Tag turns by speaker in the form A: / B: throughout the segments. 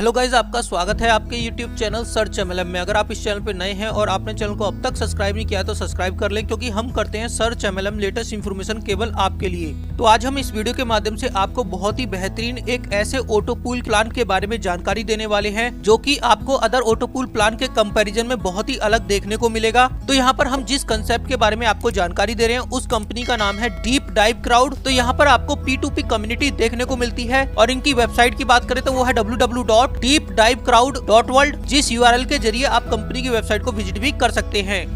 A: Hello guys, आपका स्वागत है आपके यूट्यूब चैनल सर्च एमएलएम में। अगर आप इस चैनल पे नए हैं और आपने चैनल को अब तक सब्सक्राइब नहीं किया तो सब्सक्राइब कर लें, क्योंकि हम करते हैं सर्च एमएलएम लेटेस्ट इन्फॉर्मेशन केवल आपके लिए। तो आज हम इस वीडियो के माध्यम से आपको बहुत ही बेहतरीन एक ऐसे ऑटो पूल प्लान के बारे में जानकारी देने वाले हैं जो कि आपको अदर ऑटो पूल प्लान के कंपैरिजन में बहुत ही अलग देखने को मिलेगा। तो यहाँ पर हम जिस कंसेप्ट के बारे में आपको जानकारी दे रहे हैं उस कंपनी का नाम है डीप डाइव क्राउड। तो यहाँ पर आपको P2P कम्युनिटी देखने को मिलती है और इनकी वेबसाइट की बात करें तो वो है www.deepdivecrowd.world, जिस URL के जरिए आप कंपनी की वेबसाइट को विजिट भी कर सकते हैं।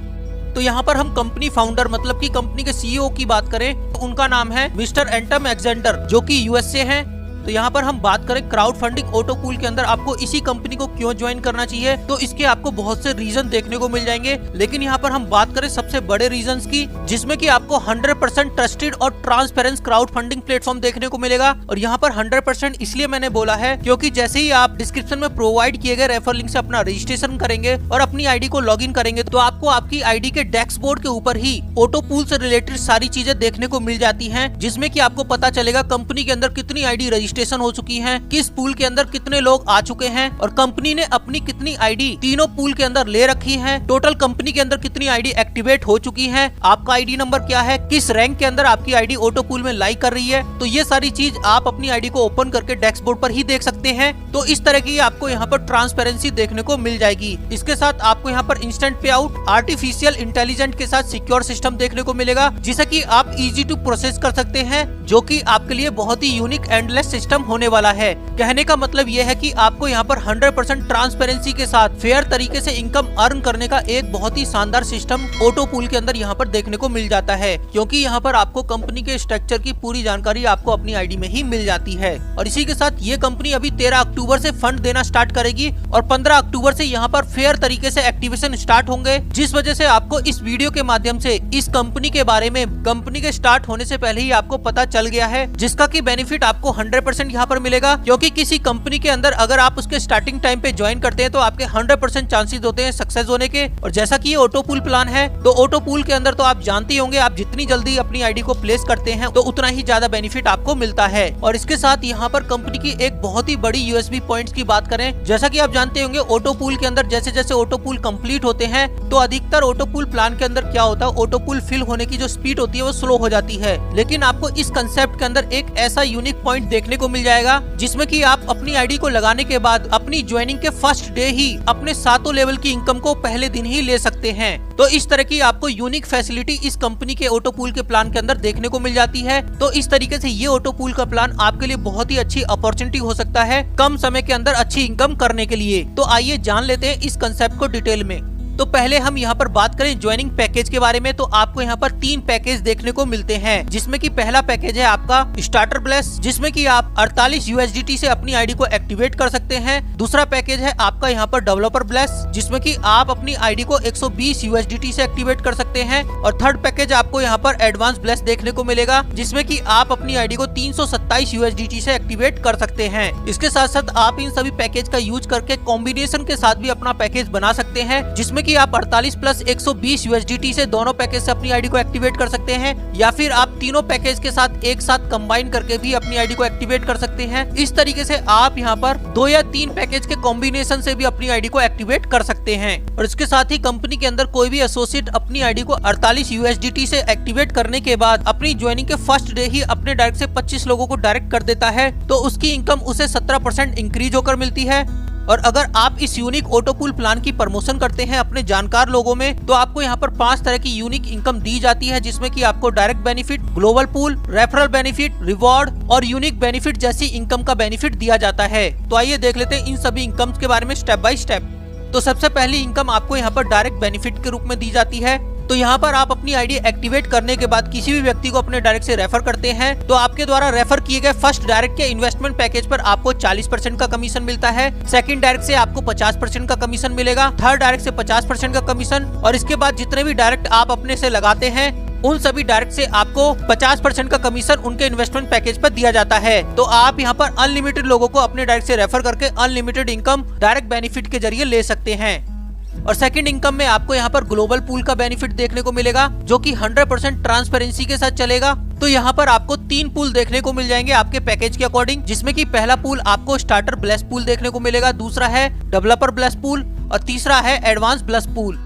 A: तो यहाँ पर हम कंपनी फाउंडर मतलब कि कंपनी के CEO की बात करें तो उनका नाम है मिस्टर एंटम एग्जेंडर, जो कि US से हैं। तो यहाँ पर हम बात करें क्राउड फंडिंग ऑटो पूल के अंदर आपको इसी कंपनी को क्यों ज्वाइन करना चाहिए, तो इसके आपको बहुत से रीजन देखने को मिल जाएंगे। लेकिन यहाँ पर हम बात करें सबसे बड़े रीजंस की, जिसमें कि आपको 100% ट्रस्टेड और ट्रांसपेरेंट क्राउड फंडिंग प्लेटफॉर्म देखने को मिलेगा। और यहाँ पर 100% इसलिए मैंने बोला है क्योंकि जैसे ही आप डिस्क्रिप्शन में प्रोवाइड किए गए रेफर लिंक से अपना रजिस्ट्रेशन करेंगे और अपनी आईडी को लॉग इन करेंगे तो आपको आपकी आईडी के डैशबोर्ड के ऊपर ही ऑटो पूल से रिलेटेड सारी चीजें देखने को मिल जाती है, जिसमें की आपको पता चलेगा कंपनी के अंदर कितनी आईडी रजिस्ट्रेशन हो चुकी है, किस पूल के अंदर कितने लोग आ चुके हैं और कंपनी ने अपनी कितनी आईडी तीनों पूल के अंदर ले रखी है, टोटल कंपनी के अंदर कितनी आईडी एक्टिवेट हो चुकी है, आपका आईडी नंबर क्या है, किस रैंक के अंदर आपकी आईडी ऑटो पूल में लाई कर रही है। तो ये सारी चीज आप अपनी आईडी को ओपन करके डैशबोर्ड पर ही देख सकते हैं। तो इस तरह की आपको यहाँ पर ट्रांसपेरेंसी देखने को मिल जाएगी। इसके साथ आपको यहाँ पर इंस्टेंट पे आउट, आर्टिफिशियल इंटेलिजेंस के साथ सिक्योर सिस्टम देखने को मिलेगा, जिसे की आप इजी टू प्रोसेस कर सकते हैं, जो की आपके लिए बहुत ही यूनिक एंडलेस सिस्टम होने वाला है। कहने का मतलब यह है कि आपको यहाँ पर 100% ट्रांसपेरेंसी के साथ फेयर तरीके से इनकम अर्न करने का एक बहुत ही शानदार सिस्टम ऑटो पूल के अंदर यहाँ पर देखने को मिल जाता है, क्योंकि यहाँ पर आपको कंपनी के स्ट्रक्चर की पूरी जानकारी आपको अपनी आईडी में ही मिल जाती है। और इसी के साथ ये कंपनी अभी 13 अक्टूबर से फंड देना स्टार्ट करेगी और 15 अक्टूबर से यहाँ पर फेयर तरीके से एक्टिवेशन स्टार्ट होंगे, जिस वजह से आपको इस वीडियो के माध्यम से इस कंपनी के बारे में कंपनी के स्टार्ट होने से पहले ही आपको पता चल गया है, जिसका की बेनिफिट आपको 100% यहाँ पर मिलेगा। क्योंकि किसी कंपनी के अंदर अगर आप उसके स्टार्टिंग टाइम पे ज्वाइन करते हैं तो आपके 100% चांसेस होते हैं सक्सेस होने के। और जैसा कि ये ऑटो पूल प्लान है तो ऑटो पूल के अंदर तो आप जानते होंगे, आप जितनी जल्दी अपनी आईडी को प्लेस करते हैं तो उतना ही ज्यादा बेनिफिट आपको मिलता है। और इसके साथ यहाँ पर कंपनी की एक बहुत ही बड़ी USB पॉइंट्स की बात करें, जैसा कि आप जानते होंगे ऑटो पूल के अंदर जैसे जैसे ऑटो पूल कंप्लीट होते हैं तो अधिकतर ऑटो पूल प्लान के अंदर क्या होता है, ऑटो पूल फिल होने की जो स्पीड होती है वो स्लो हो जाती है। लेकिन आपको इस कंसेप्ट के अंदर एक ऐसा यूनिक पॉइंट देखने को मिल जाएगा, जिसमें कि आप अपनी आईडी को लगाने के बाद अपनी ज्वाइनिंग के फर्स्ट डे ही अपने 7 लेवल की इनकम को पहले दिन ही ले सकते हैं। तो इस तरह की आपको यूनिक फैसिलिटी इस कंपनी के ऑटो पूल के प्लान के अंदर देखने को मिल जाती है। तो इस तरीके से ये ऑटो पूल का प्लान आपके लिए बहुत ही अच्छी अपॉर्चुनिटी हो सकता है कम समय के अंदर अच्छी इनकम करने के लिए। तो आइए जान लेते हैं इस कंसेप्ट को डिटेल में। तो पहले हम यहाँ पर बात करें ज्वाइनिंग पैकेज के बारे में, तो आपको यहाँ पर 3 पैकेज देखने को मिलते हैं, जिसमें कि पहला पैकेज है आपका स्टार्टर ब्लेस, जिसमें कि आप 48 USDT से अपनी आईडी को एक्टिवेट कर सकते हैं। दूसरा पैकेज है आपका यहाँ पर डेवलपर ब्लेस, जिसमें कि आप अपनी आईडी को 120 USDT से एक्टिवेट कर सकते हैं। और थर्ड पैकेज आपको यहाँ पर एडवांस ब्लेस देखने को मिलेगा, जिसमें कि आप अपनी आईडी को 327 USDT से एक्टिवेट कर सकते हैं। इसके साथ साथ आप इन सभी पैकेज का यूज करके कॉम्बिनेशन के साथ भी अपना पैकेज बना सकते हैं, जिसमें कि आप 48 प्लस 120 USDT से दोनों पैकेज से अपनी आईडी को एक्टिवेट कर सकते हैं, या फिर आप तीनों पैकेज के साथ एक साथ कंबाइन करके भी अपनी आईडी को एक्टिवेट कर सकते हैं। इस तरीके से आप यहाँ पर 2 या 3 पैकेज के कॉम्बिनेशन से भी अपनी आईडी को एक्टिवेट कर सकते हैं। और इसके साथ ही कंपनी के अंदर कोई भी एसोसिएट अपनी आईडी को 48 USDT से एक्टिवेट करने के बाद अपनी ज्वाइनिंग के फर्स्ट डे ही अपने डायरेक्ट से 25 लोगों को डायरेक्ट कर देता है, तो उसकी इनकम उसे 17% इंक्रीज होकर मिलती है। और अगर आप इस यूनिक ऑटो पूल प्लान की प्रमोशन करते हैं अपने जानकार लोगों में, तो आपको यहाँ पर 5 तरह की यूनिक इनकम दी जाती है, जिसमें कि आपको direct benefit, global pool, referral benefit, reward और यूनिक बेनिफिट जैसी इनकम का बेनिफिट दिया जाता है। तो आइए देख लेते हैं इन सभी इनकम के बारे में स्टेप बाय स्टेप। तो सबसे पहली इनकम आपको यहाँ पर डायरेक्ट बेनिफिट के रूप में दी जाती है। तो यहाँ पर आप अपनी आईडी एक्टिवेट करने के बाद किसी भी व्यक्ति को अपने डायरेक्ट से रेफर करते हैं, तो आपके द्वारा रेफर किए गए फर्स्ट डायरेक्ट के इन्वेस्टमेंट पैकेज पर आपको 40% का कमीशन मिलता है। सेकंड डायरेक्ट से आपको 50% का कमीशन मिलेगा, थर्ड डायरेक्ट से 50% का कमीशन, और इसके बाद जितने भी डायरेक्ट आप अपने से लगाते हैं उन सभी डायरेक्ट से आपको 50% का कमीशन उनके इन्वेस्टमेंट पैकेज पर दिया जाता है। तो आप यहाँ पर अनलिमिटेड लोगों को अपने डायरेक्ट से रेफर करके अनलिमिटेड इनकम डायरेक्ट बेनिफिट के जरिए ले सकते हैं। और सेकंड इनकम में आपको यहाँ पर ग्लोबल पूल का बेनिफिट देखने को मिलेगा, जो कि 100% ट्रांसपेरेंसी के साथ चलेगा। तो यहाँ पर आपको 3 पूल देखने को मिल जाएंगे आपके पैकेज के अकॉर्डिंग, जिसमें कि पहला पूल आपको स्टार्टर ब्लेस पूल देखने को मिलेगा, दूसरा है डेवलपर ब्लेस पूल और तीसरा है एडवांस ब्लेस पूल।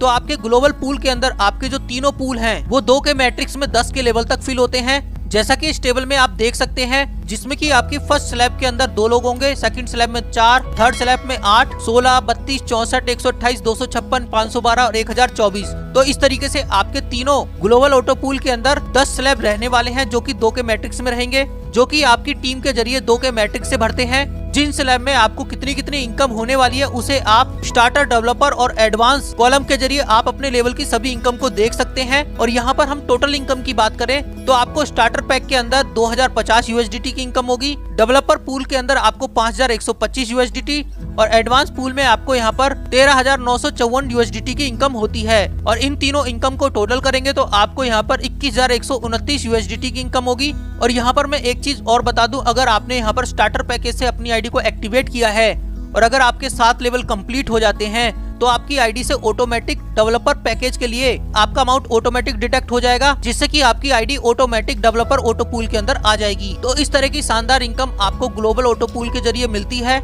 A: तो आपके ग्लोबल पूल के अंदर आपके जो तीनों पूल हैं वो 2 के मैट्रिक्स में 10 के लेवल तक फिल होते हैं, जैसा कि इस टेबल में आप देख सकते हैं, जिसमें कि आपकी फर्स्ट स्लैब के अंदर 2 लोग होंगे, सेकंड स्लैब में 4, थर्ड स्लैब में 8, 16, 32, 64, 128, 256, 512 और 1024। तो इस तरीके से आपके तीनों ग्लोबल ऑटो पूल के अंदर 10 स्लैब रहने वाले हैं, जो कि 2 के मैट्रिक्स में रहेंगे, जो कि आपकी टीम के जरिए 2 के मैट्रिक्स से भरते हैं। जिन स्लैब में आपको कितनी कितनी इनकम होने वाली है उसे आप स्टार्टर, डेवलपर और एडवांस कॉलम के जरिए आप अपने लेवल की सभी इनकम को देख सकते हैं। और यहाँ पर हम टोटल इनकम की बात करें तो आपको स्टार्टर पैक के अंदर 2050 USDT की इनकम होगी, डेवलपर पूल के अंदर आपको 5125 USDT और एडवांस पूल में आपको यहाँ पर 13,954 USDT की इनकम होती है। और इन तीनों इनकम को टोटल करेंगे तो आपको यहाँ पर 21,129 USDT की इनकम होगी। और यहाँ पर मैं एक चीज और बता दूं, अगर आपने यहाँ पर स्टार्टर पैकेज से अपनी आईडी को एक्टिवेट किया है और अगर आपके 7 लेवल कंप्लीट हो जाते हैं तो आपकी आईडी से ऑटोमेटिक डेवलपर पैकेज के लिए आपका अमाउंट ऑटोमेटिक डिटेक्ट हो जाएगा, जिससे कि आपकी ID automatic developer auto pool के अंदर आ जाएगी। तो इस तरह की शानदार इनकम आपको ग्लोबल ऑटो पूल के जरिए मिलती है।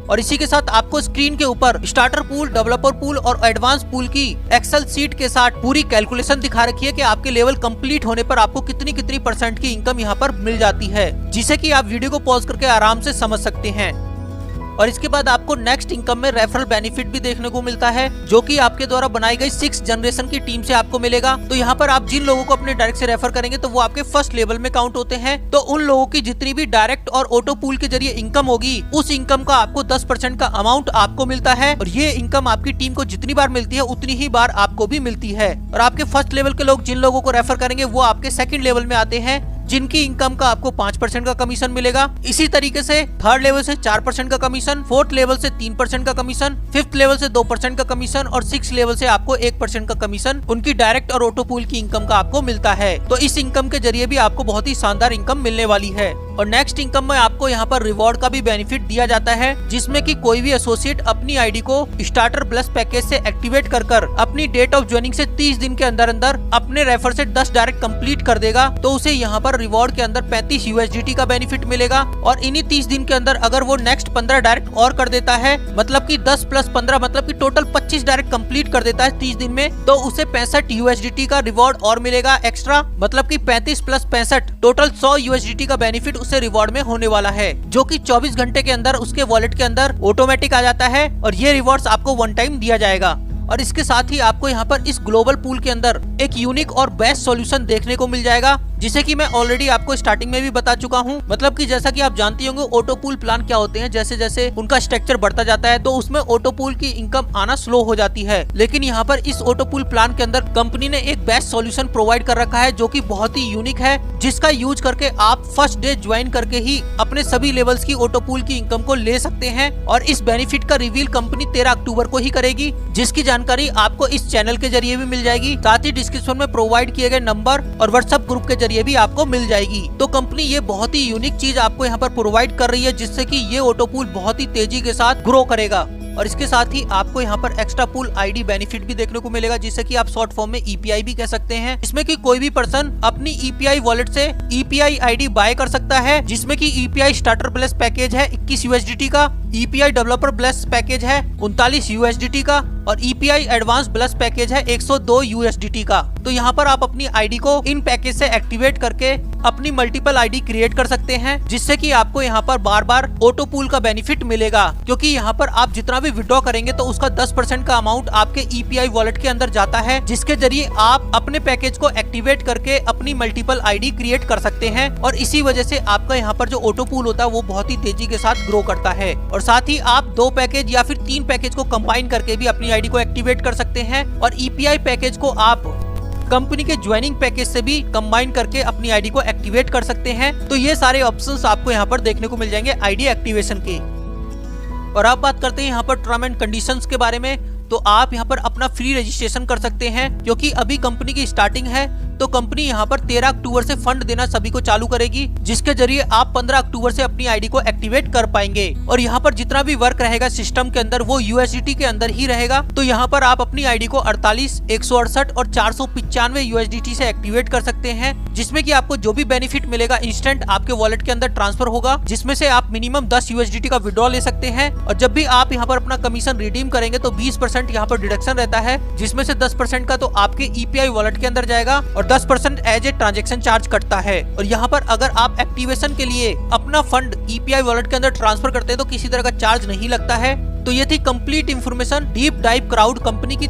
A: और इसी के साथ आपको स्क्रीन के ऊपर स्टार्टर पूल, डेवलपर पूल और एडवांस पूल की एक्सेल सीट के साथ पूरी कैलकुलेशन दिखा रखी है कि आपके लेवल कंप्लीट होने पर आपको कितनी कितनी % की इनकम यहाँ पर मिल जाती है, जिसे कि आप वीडियो को पॉज करके आराम से समझ सकते हैं। और इसके बाद आपको नेक्स्ट इनकम में रेफरल बेनिफिट भी देखने को मिलता है, जो कि आपके द्वारा बनाई गई 6 जनरेशन की टीम से आपको मिलेगा। तो यहाँ पर आप जिन लोगों को अपने डायरेक्ट से रेफर करेंगे तो वो आपके फर्स्ट लेवल में काउंट होते हैं। तो उन लोगों की जितनी भी डायरेक्ट और ऑटो पूल के जरिए इनकम होगी, उस इनकम का आपको 10% का अमाउंट आपको मिलता है। और ये इनकम आपकी टीम को जितनी बार मिलती है उतनी ही बार आपको भी मिलती है। और आपके फर्स्ट लेवल के लोग जिन लोगों को रेफर करेंगे वो आपके सेकंड लेवल में आते हैं, जिनकी इनकम का आपको 5% का कमीशन मिलेगा। इसी तरीके से थर्ड लेवल से 4% का कमीशन, फोर्थ लेवल से 3% का कमीशन, फिफ्थ लेवल से 2% का कमीशन और 6 लेवल से आपको 1% का कमीशन उनकी डायरेक्ट और ऑटो पूल की इनकम का आपको मिलता है। तो इस इनकम के जरिए भी आपको बहुत ही शानदार इनकम मिलने वाली है। और नेक्स्ट इनकम में आपको यहाँ पर रिवॉर्ड का भी बेनिफिट दिया जाता है, जिसमें कि कोई भी एसोसिएट अपनी आईडी को स्टार्टर प्लस पैकेज से एक्टिवेट कर अपनी डेट ऑफ ज्वाइनिंग से 30 दिन के अंदर अंदर अपने रेफर से 10 डायरेक्ट कंप्लीट कर देगा, तो उसे यहाँ पर रिवॉर्ड के अंदर 35 USDT का बेनिफिट मिलेगा। और इन्हीं 30 दिन के अंदर अगर वो नेक्स्ट 15 डायरेक्ट और कर देता है, मतलब कि 10 + 15 मतलब कि टोटल 25 डायरेक्ट कंप्लीट कर देता है 30 दिन में, तो उसे 65 USDT का रिवॉर्ड और मिलेगा एक्स्ट्रा, मतलब कि 35 + 65 टोटल 100 USDT का बेनिफिट उसे रिवॉर्ड में होने वाला है, जो कि 24 घंटे के अंदर उसके वॉलेट के अंदर ऑटोमेटिक आ जाता है। और ये रिवॉर्ड्स आपको 1 टाइम दिया जाएगा। और इसके साथ ही आपको यहाँ पर इस ग्लोबल पूल के अंदर एक यूनिक और बेस्ट सॉल्यूशन देखने को मिल जाएगा, जिसे कि मैं ऑलरेडी आपको स्टार्टिंग में भी बता चुका हूँ। मतलब कि जैसा कि आप जानते होंगे ऑटो पूल प्लान क्या होते हैं, जैसे जैसे उनका स्ट्रक्चर बढ़ता जाता है तो उसमें ऑटो पूल की इनकम आना स्लो हो जाती है। लेकिन यहाँ पर इस ऑटो पूल प्लान के अंदर कंपनी ने एक बेस्ट सॉल्यूशन प्रोवाइड कर रखा है, जो कि बहुत ही यूनिक है, जिसका यूज करके आप फर्स्ट डे ज्वाइन करके ही अपने सभी लेवल्स की ऑटो पूल की इनकम को ले सकते हैं। और इस बेनिफिट का रिवील कंपनी 13 अक्टूबर को ही करेगी, जिसकी जानकारी आपको इस चैनल के जरिए भी मिल जाएगी, साथ ही डिस्क्रिप्शन में प्रोवाइड किए गए नंबर और व्हाट्सएप ग्रुप के जरिए भी आपको मिल जाएगी। तो कंपनी ये बहुत ही यूनिक चीज आपको यहाँ पर प्रोवाइड कर रही है, जिससे कि ये ऑटो पूल बहुत ही तेजी के साथ ग्रो करेगा। और इसके साथ ही आपको यहाँ पर एक्स्ट्रा पूल आईडी बेनिफिट भी देखने को मिलेगा, जिसे कि आप शॉर्ट फॉर्म में EPI भी कह सकते हैं। इसमें कि कोई भी पर्सन अपनी EPI वॉलेट से EPI आईडी बाय कर सकता है, जिसमें कि EPI स्टार्टर प्लस पैकेज है 21 USDT का, EPI डेवलपर प्लस पैकेज है 39 USDT का और EPI एडवांस प्लस पैकेज है 102 USDT का। तो यहाँ पर आप अपनी आईडी को इन पैकेज से एक्टिवेट करके अपनी मल्टीपल आईडी क्रिएट कर सकते हैं, जिससे कि आपको यहाँ पर बार बार ऑटो पूल का बेनिफिट मिलेगा, क्योंकि यहाँ पर आप जितना भी विड्रॉ करेंगे तो उसका 10% का अमाउंट आपके EPI वॉलेट के अंदर जाता है, जिसके जरिए आप अपने पैकेज को एक्टिवेट करके अपनी मल्टीपल आईडी क्रिएट कर सकते हैं। और इसी वजह से आपका यहाँ पर जो ऑटो पूल होता है वो बहुत ही तेजी के साथ ग्रो करता है। और साथ ही आप 2 पैकेज या फिर 3 पैकेज को कंबाइन करके भी अपनी आईडी को एक्टिवेट कर सकते हैं। और EPI पैकेज को आप कंपनी के ज्वाइनिंग पैकेज से भी कंबाइन करके अपनी आईडी को एक्टिवेट कर सकते हैं। तो ये सारे ऑप्शंस आपको यहाँ पर देखने को मिल जाएंगे आईडी एक्टिवेशन के। और अब बात करते हैं यहाँ पर टर्म एंड कंडीशंस के बारे में। तो आप यहाँ पर अपना फ्री रजिस्ट्रेशन कर सकते हैं, क्योंकि अभी कंपनी की स्टार्टिंग है तो कंपनी यहाँ पर 13 अक्टूबर से फंड देना सभी को चालू करेगी, जिसके जरिए आप 15 अक्टूबर से अपनी आईडी को एक्टिवेट कर पाएंगे। और यहाँ पर जितना भी वर्क रहेगा सिस्टम के अंदर वो USDT के अंदर ही रहेगा। तो यहाँ पर आप अपनी आईडी को 48, 168 और 495 USDT से एक्टिवेट कर सकते हैं, जिसमें कि आपको जो भी बेनिफिट मिलेगा इंस्टेंट आपके वॉलेट के अंदर ट्रांसफर होगा, जिसमें से आप मिनिमम 10 USDT का विड्रॉ ले सकते हैं। और जब भी आप यहाँ पर अपना कमीशन रिडीम करेंगे तो 20% यहाँ पर डिडक्शन रहता है, जिसमें से 10% का तो आपके EPI वॉलेट के अंदर जाएगा और 10% एज ए ट्रांजेक्शन चार्ज कटता है। और यहाँ पर अगर आप एक्टिवेशन के लिए अपना फंड EPI वॉलेट के अंदर ट्रांसफर करते हैं तो किसी तरह का चार्ज नहीं लगता है। तो ये थी complete information deep dive crowd company की।